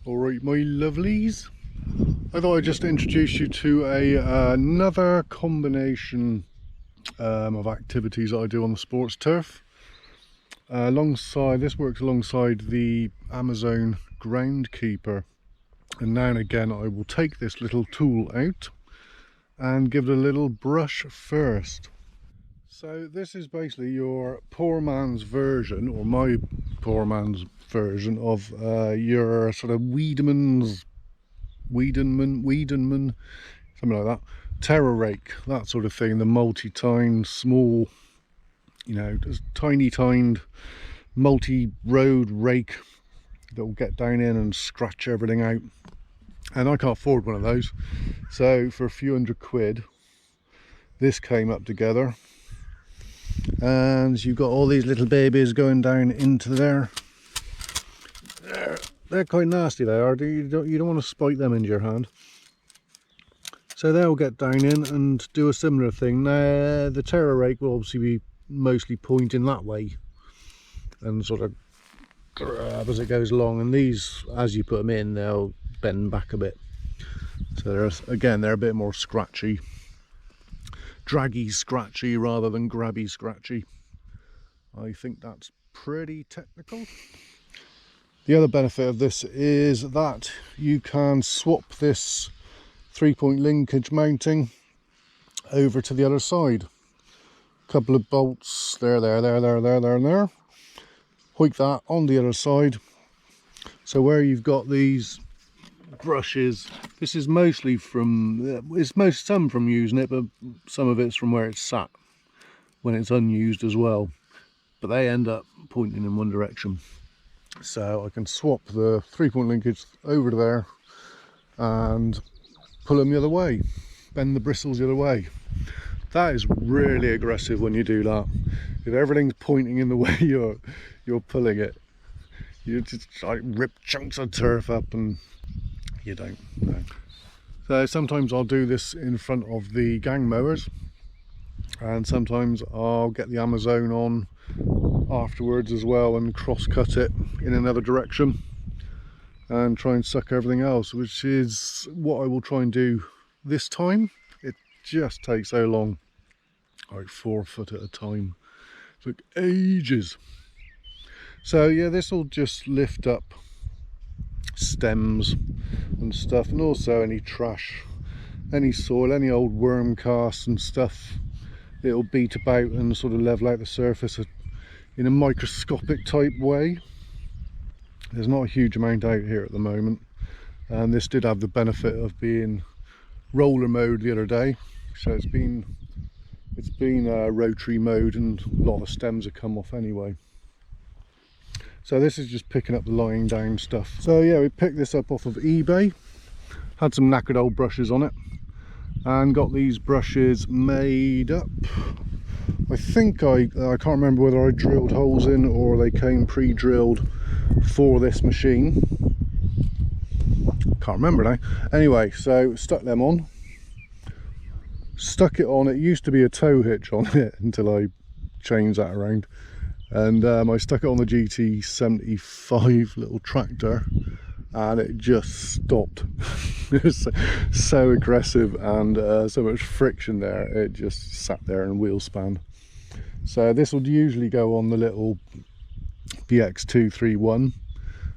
Alright my lovelies, I thought I'd just introduce you to another combination of activities that I do on the sports turf. This works alongside the Amazon groundkeeper, and now and again I will take this little tool out and give it a little brush first. So this is basically your poor man's version, or my poor man's version of your sort of Wiedemann, something like that, terra rake, that sort of thing, the multi-tined, small, you know, just tiny-tined, multi-road rake that will get down in and scratch everything out. And I can't afford one of those, so for a few £100, this came up together. And you've got all these little babies going down into there. They're quite nasty, they are. You don't want to spike them into your hand. So they'll get down in and do a similar thing. Now the terra rake will obviously be mostly pointing that way and sort of grab as it goes along, and these, as you put them in, they'll bend back a bit. So they're a bit more scratchy, draggy scratchy rather than grabby scratchy. I think that's pretty technical. The other benefit of this is that you can swap this 3-point linkage mounting over to the other side. Couple of bolts there, and hoik that on the other side. So where you've got these brushes, this is mostly from, some from using it, but some of it's from where it's sat when it's unused as well, but they end up pointing in one direction. So I can swap the 3-point linkage over to there and pull them the other way, bend the bristles the other way. That is really aggressive when you do that. If everything's pointing in the way you're pulling it, you just like rip chunks of turf up, and you don't know. So sometimes I'll do this in front of the gang mowers, and sometimes I'll get the Amazon on afterwards as well and cross cut it in another direction and try and suck everything else, which is what I will try and do this time. It just takes so long, like 4 foot at a time. It took ages. So yeah, this will just lift up stems and stuff, and also any trash, any soil, any old worm casts and stuff. It'll beat about and sort of level out the surface in a microscopic type way. There's not a huge amount out here at the moment, and this did have the benefit of being roller mode the other day, so it's been rotary mode, and a lot of the stems have come off anyway. So this is just picking up the lying down stuff. So yeah, we picked this up off of eBay, had some knackered old brushes on it, and got these brushes made up. I think I can't remember whether I drilled holes in or they came pre-drilled for this machine. Can't remember now. Anyway, so stuck them on. Stuck it on. It used to be a tow hitch on it until I changed that around. And I stuck it on the GT75 little tractor, and it just stopped. It was so aggressive, and so much friction there, it just sat there and wheel span. So this would usually go on the little BX231,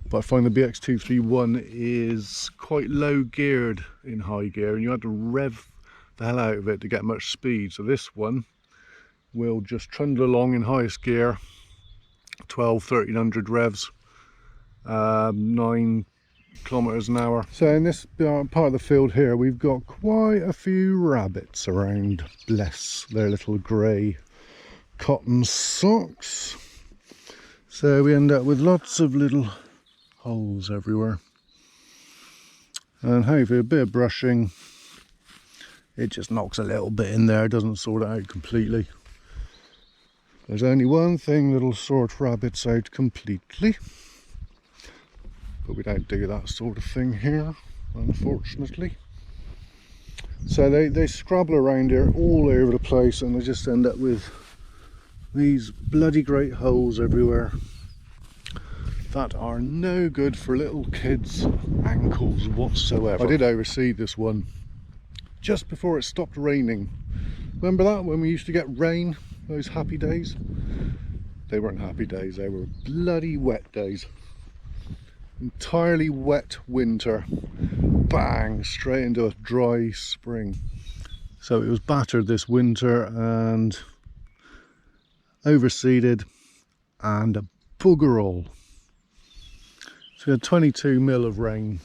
but I find the BX231 is quite low geared in high gear, and you have to rev the hell out of it to get much speed. So this one will just trundle along in highest gear, 1300 revs, 9 kilometers an hour. So in this part of the field here, we've got quite a few rabbits around. Bless their little grey cotton socks. So we end up with lots of little holes everywhere, and hopefully a bit of brushing, it just knocks a little bit in there, doesn't sort it out completely. There's only one thing that'll sort rabbits out completely, but we don't do that sort of thing here, unfortunately. So they scrabble around here all over the place, and they just end up with these bloody great holes everywhere. that are no good for little kids' ankles whatsoever. I did overseed this one just before it stopped raining. Remember that, when we used to get rain, those happy days? They weren't happy days, they were bloody wet days. Entirely wet winter, bang, straight into a dry spring. So it was battered this winter and overseeded and a bugger all. So we had 22 mil of rain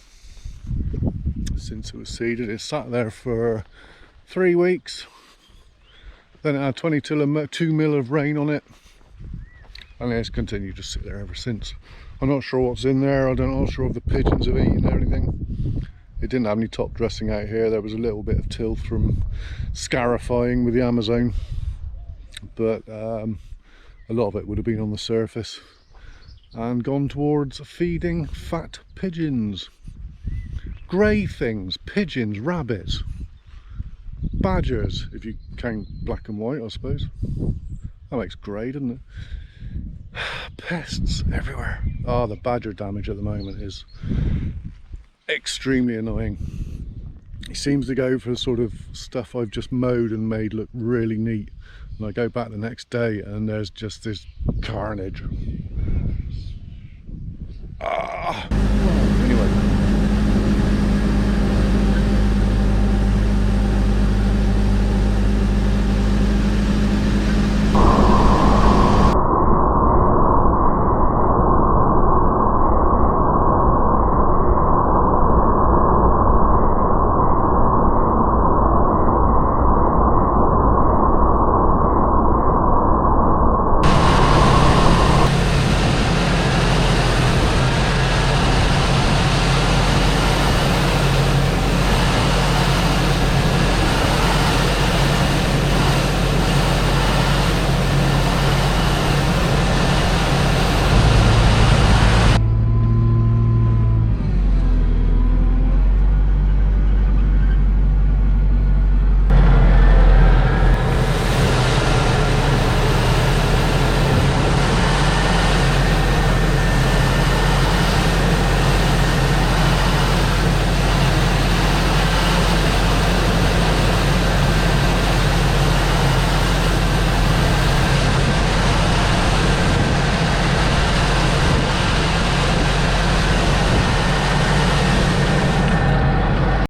since it was seeded. It sat there for 3 weeks. Then it had 22 mil of rain on it, and it's continued to sit there ever since. I'm not sure what's in there. I'm not sure if the pigeons have eaten anything. It didn't have any top dressing out here. There was a little bit of tilth from scarifying with the Amazon, but a lot of it would have been on the surface and gone towards feeding fat pigeons. Grey things, pigeons, rabbits, badgers, if you count black and white, I suppose. That makes grey, doesn't it? Pests everywhere. Oh, the badger damage at the moment is extremely annoying. He seems to go for sort of stuff I've just mowed and made look really neat, and I go back the next day and there's just this carnage.